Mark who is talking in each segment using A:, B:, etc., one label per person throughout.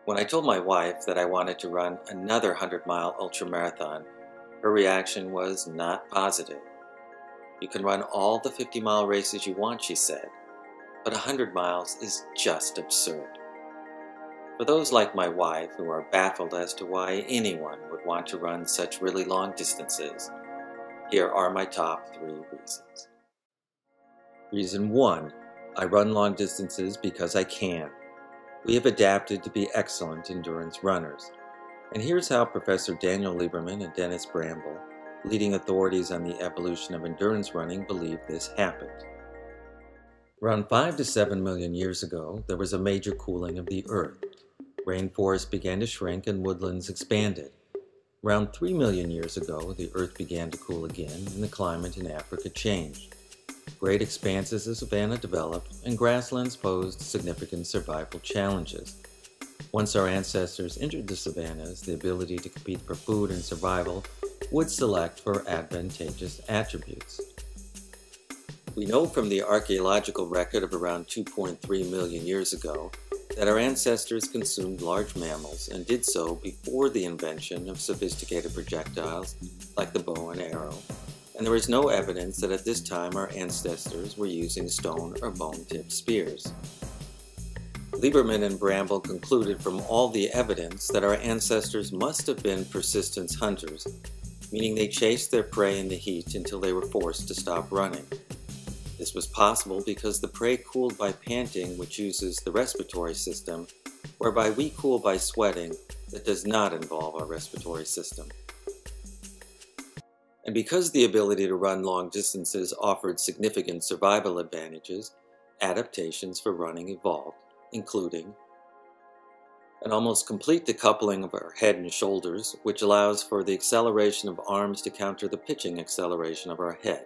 A: When I told my wife that I wanted to run another 100-mile ultramarathon, her reaction was not positive. "You can run all the 50-mile races you want," she said, "but 100 miles is just absurd." For those like my wife who are baffled as to why anyone would want to run such really long distances, here are my top 3 reasons. Reason 1. I run long distances because I can. We have adapted to be excellent endurance runners. And here's how Professor Daniel Lieberman and Dennis Bramble, leading authorities on the evolution of endurance running, believe this happened. Around 5 to 7 million years ago, there was a major cooling of the Earth. Rainforests began to shrink and woodlands expanded. Around 3 million years ago, the Earth began to cool again and the climate in Africa changed. Great expanses of savanna developed and grasslands posed significant survival challenges. Once our ancestors entered the savannas, the ability to compete for food and survival would select for advantageous attributes. We know from the archaeological record of around 2.3 million years ago that our ancestors consumed large mammals and did so before the invention of sophisticated projectiles like the bow and arrow, and there is no evidence that at this time our ancestors were using stone or bone-tipped spears. Lieberman and Bramble concluded from all the evidence that our ancestors must have been persistent hunters, meaning they chased their prey in the heat until they were forced to stop running. This was possible because the prey cooled by panting, which uses the respiratory system, whereby we cool by sweating that does not involve our respiratory system. And because the ability to run long distances offered significant survival advantages, adaptations for running evolved, including an almost complete decoupling of our head and shoulders, which allows for the acceleration of arms to counter the pitching acceleration of our head,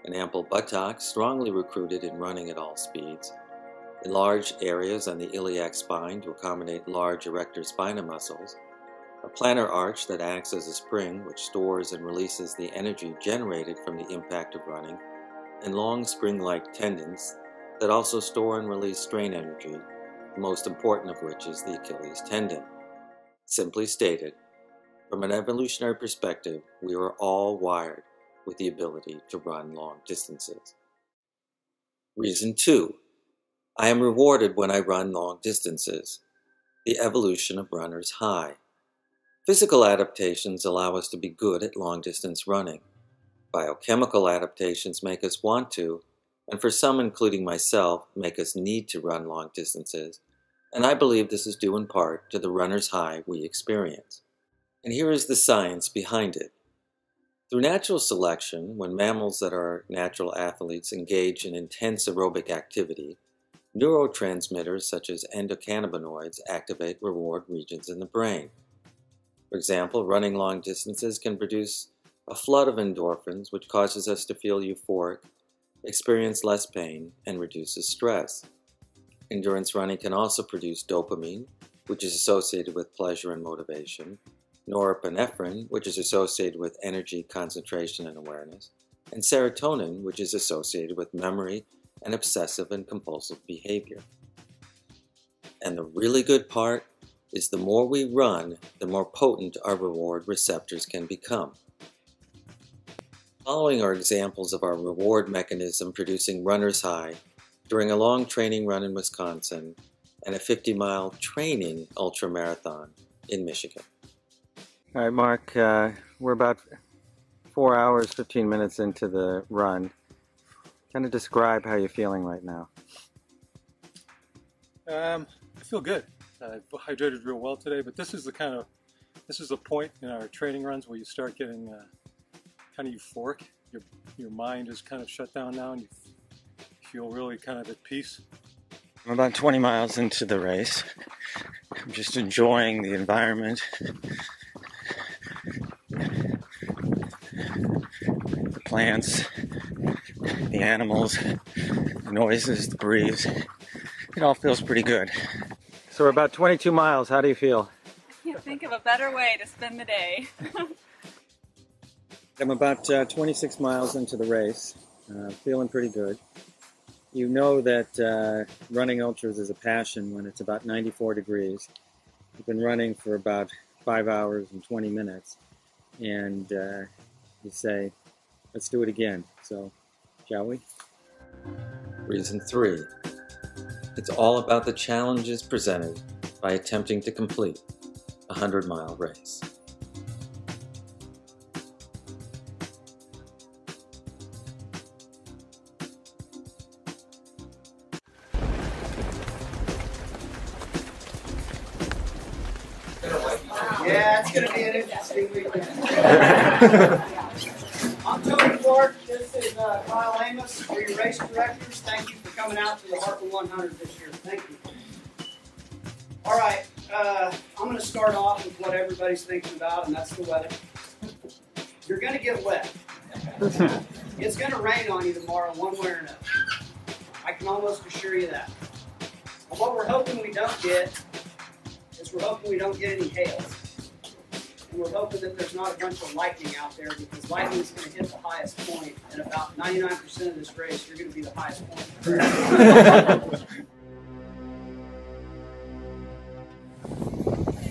A: an ample buttock strongly recruited in running at all speeds, enlarged areas on the iliac spine to accommodate large erector spina muscles, a plantar arch that acts as a spring which stores and releases the energy generated from the impact of running, and long spring-like tendons that also store and release strain energy, the most important of which is the Achilles tendon. Simply stated, from an evolutionary perspective, we are all wired with the ability to run long distances. Reason 2. I am rewarded when I run long distances. The evolution of runner's high. Physical adaptations allow us to be good at long-distance running. Biochemical adaptations make us want to, and for some, including myself, make us need to run long distances, and I believe this is due in part to the runner's high we experience. And here is the science behind it. Through natural selection, when mammals that are natural athletes engage in intense aerobic activity, neurotransmitters such as endocannabinoids activate reward regions in the brain. For example, running long distances can produce a flood of endorphins, which causes us to feel euphoric, experience less pain, and reduces stress. Endurance running can also produce dopamine, which is associated with pleasure and motivation, norepinephrine, which is associated with energy, concentration, and awareness, and serotonin, which is associated with memory and obsessive and compulsive behavior. And the really good part is the more we run, the more potent our reward receptors can become. Following are examples of our reward mechanism producing runner's high during a long training run in Wisconsin and a 50-mile training ultramarathon in Michigan.
B: All right, Mark, we're about 4 hours, 15 minutes into the run. Kind of describe how you're feeling right now.
C: I feel good. I've hydrated real well today, but this is the point in our training runs where you start getting kind of euphoric. Your mind is kind of shut down now and you feel really kind of at peace.
B: I'm about 20 miles into the race. I'm just enjoying the environment. The plants, the animals, the noises, the breeze. It all feels pretty good. So we're about 22 miles. How do you feel?
D: Can't think of a better way to spend the day.
B: I'm about 26 miles into the race. Feeling pretty good. You know that running ultras is a passion when it's about 94 degrees. We've been running for about 5 hours and 20 minutes, and you say, let's do it again. So, shall we?
A: Reason 3. It's all about the challenges presented by attempting to complete a 100-mile race.
E: Yeah, it's going to be an interesting weekend. I'm Tony Clark. This is Kyle Amos. We're your race directors. Thank you for coming out to the Hartland 100 this year. Thank you. All right, I'm going to start off with what everybody's thinking about, and that's the weather. You're going to get wet. It's going to rain on you tomorrow one way or another. I can almost assure you that. And what we're hoping we don't get is we're hoping we don't get any hail. And we're hoping that there's not a bunch of lightning out there, because lightning is going to hit the highest point, and about 99% of this race, you're going to be the highest point.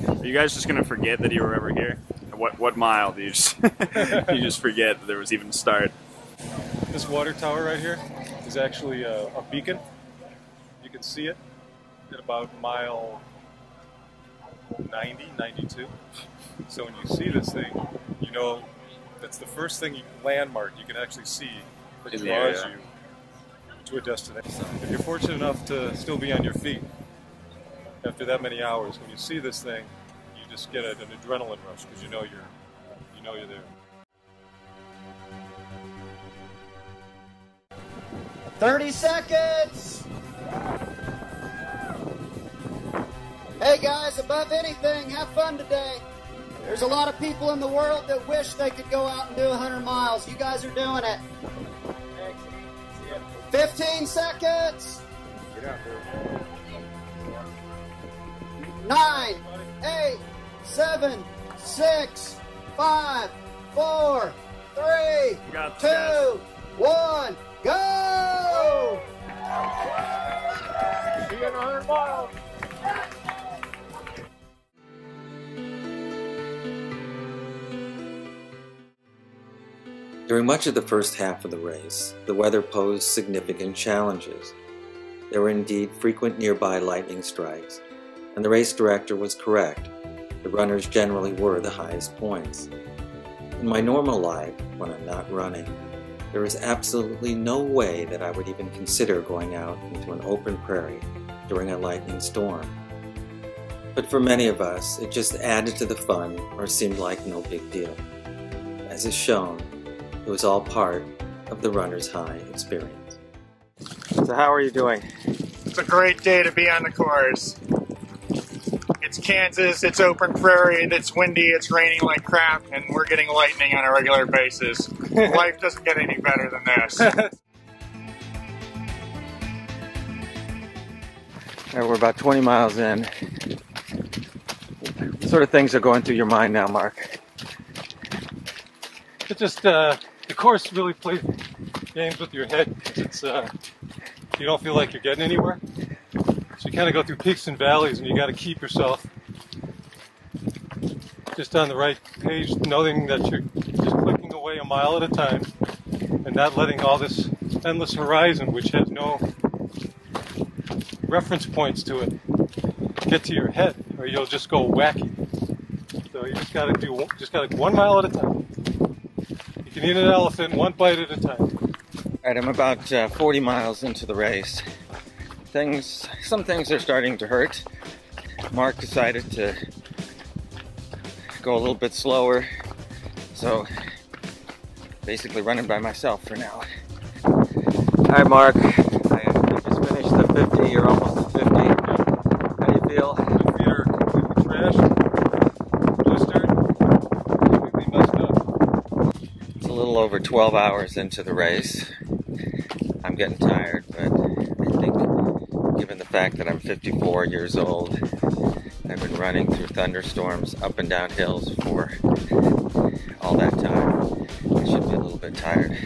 F: Are you guys just going to forget that you were ever here? What mile do you just you just forget that there was even a start?
C: This water tower right here is actually a beacon. You can see it at about mile 90, 92. So when you see this thing, you know that's the first thing landmark you can actually see that draws you to a destination. If you're fortunate enough to still be on your feet after that many hours, when you see this thing, you just get an adrenaline rush because you know you're there.
E: 30 seconds! Hey guys, above anything, have fun today. There's a lot of people in the world that wish they could go out and do 100 miles. You guys are doing it. 15 seconds! 9, 8, 7, 6, 5, 4, 3, 2, 1, go!
C: See you in 100 miles.
A: During much of the first half of the race, the weather posed significant challenges. There were indeed frequent nearby lightning strikes, and the race director was correct. The runners generally were the highest points. In my normal life, when I'm not running, there is absolutely no way that I would even consider going out into an open prairie during a lightning storm. But for many of us, it just added to the fun or seemed like no big deal. As is shown, it was all part of the runner's high experience.
B: So how are you doing?
G: It's a great day to be on the course. It's Kansas, it's open prairie, it's windy, it's raining like crap, and we're getting lightning on a regular basis. Life doesn't get any better than this.
B: All right, we're about 20 miles in. What sort of things are going through your mind now, Mark?
C: It's just the course really plays games with your head. It's you don't feel like you're getting anywhere. So you kind of go through peaks and valleys, and you got to keep yourself just on the right page, knowing that you're just clicking away a mile at a time and not letting all this endless horizon, which has no reference points to it, get to your head, or you'll just go wacky. So you just got to do 1 mile at a time. You can eat an elephant one bite at a time.
B: All right, I'm about 40 miles into the race. Some things are starting to hurt. Mark decided to go a little bit slower, so basically running by myself for now. Hi Mark, I just finished the 50, you're almost at 50. How do you feel?
C: My feet are completely trashed, blistered, completely messed up.
B: It's a little over 12 hours into the race. I'm getting tired, but I think given the fact that I'm 54 years old, I've been running through thunderstorms up and down hills for all that time, I should be a little bit tired.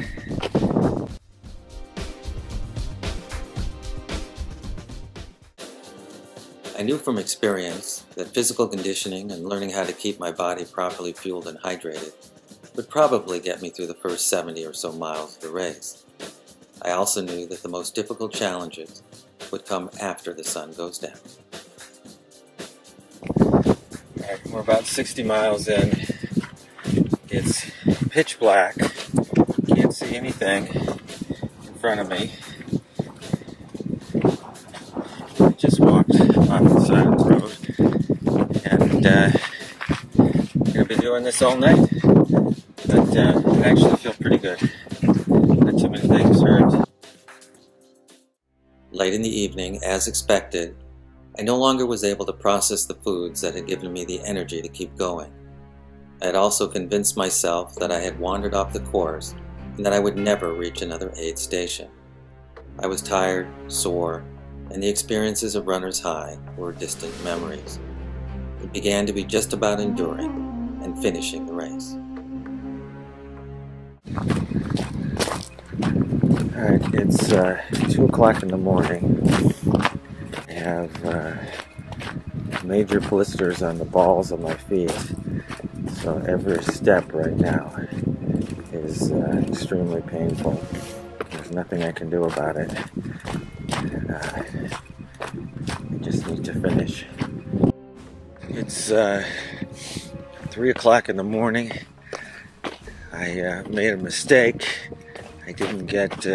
A: I knew from experience that physical conditioning and learning how to keep my body properly fueled and hydrated would probably get me through the first 70 or so miles of the race. I also knew that the most difficult challenges would come after the sun goes down.
B: Alright, we're about 60 miles in. It's pitch black. Can't see anything in front of me. I just walked off the side of the road, and I'm going to be doing this all night, but I actually feel pretty good. Not too many things hurt.
A: Late in the evening, as expected, I no longer was able to process the foods that had given me the energy to keep going. I had also convinced myself that I had wandered off the course and that I would never reach another aid station. I was tired, sore, and the experiences of runner's high were distant memories. It began to be just about enduring and finishing the race.
B: Alright, it's 2 o'clock in the morning. I have major blisters on the balls of my feet, so every step right now is extremely painful. There's nothing I can do about it. I just need to finish. It's 3 o'clock in the morning. I made a mistake. I didn't get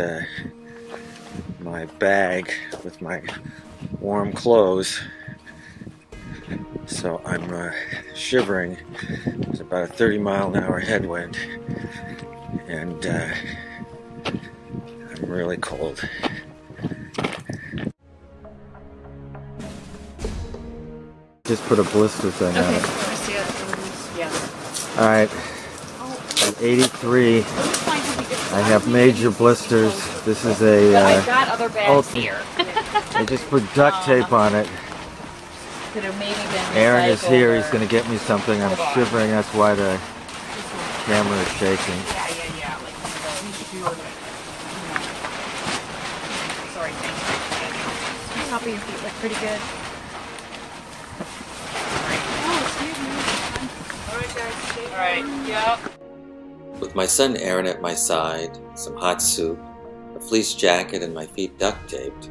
B: my bag with my warm clothes, so I'm shivering. There's about a 30-mile-an-hour headwind, and I'm really cold. Just put a blister thing on it.
D: I see it. Yeah.
B: Alright, at 83, I have major blisters. This is a
D: I've got other bags here.
B: I just put duct tape on it.
D: Could have maybe been
B: Aaron is here,
D: recycled
B: he's going to get me something. I'm shivering, that's why the camera is shaking.
D: Yeah. Like we should do it. Sorry, thanks. The top of your feet look pretty good. Alright, guys. Alright, yep.
A: With my son Aaron at my side, some hot soup, a fleece jacket, and my feet duct taped,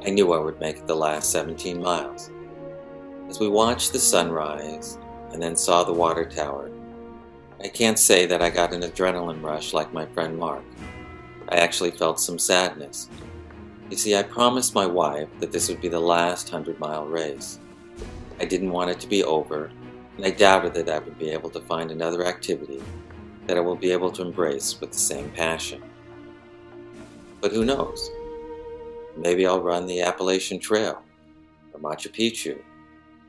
A: I knew I would make it the last 17 miles. As we watched the sunrise and then saw the water tower, I can't say that I got an adrenaline rush like my friend Mark. I actually felt some sadness. You see, I promised my wife that this would be the last 100-mile race. I didn't want it to be over, and I doubted that I would be able to find another activity that I will be able to embrace with the same passion. But who knows? Maybe I'll run the Appalachian Trail, or Machu Picchu,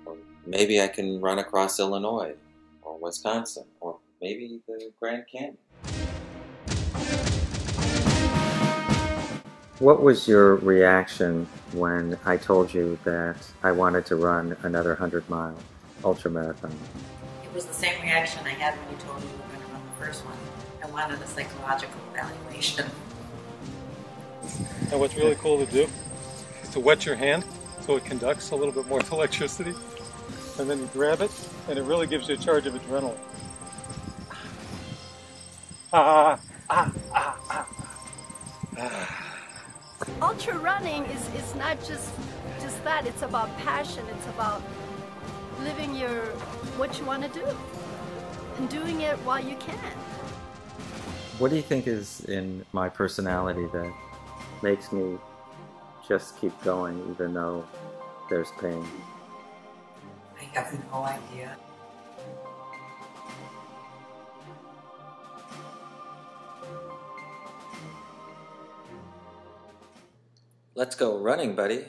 A: or maybe I can run across Illinois, or Wisconsin, or maybe the Grand Canyon.
H: What was your reaction when I told you that I wanted to run another 100-mile ultramarathon?
I: It was the same reaction I had when you told me you were going to run the first one. I wanted a psychological evaluation.
C: And what's really cool to do is to wet your hand so it conducts a little bit more electricity. And then you grab it, and it really gives you a charge of adrenaline.
J: Ultra running is not just that, it's about passion, it's about living what you want to do and doing it while you can.
H: What do you think is in my personality that makes me just keep going even though there's pain?
I: I have no idea.
A: Let's go running, buddy.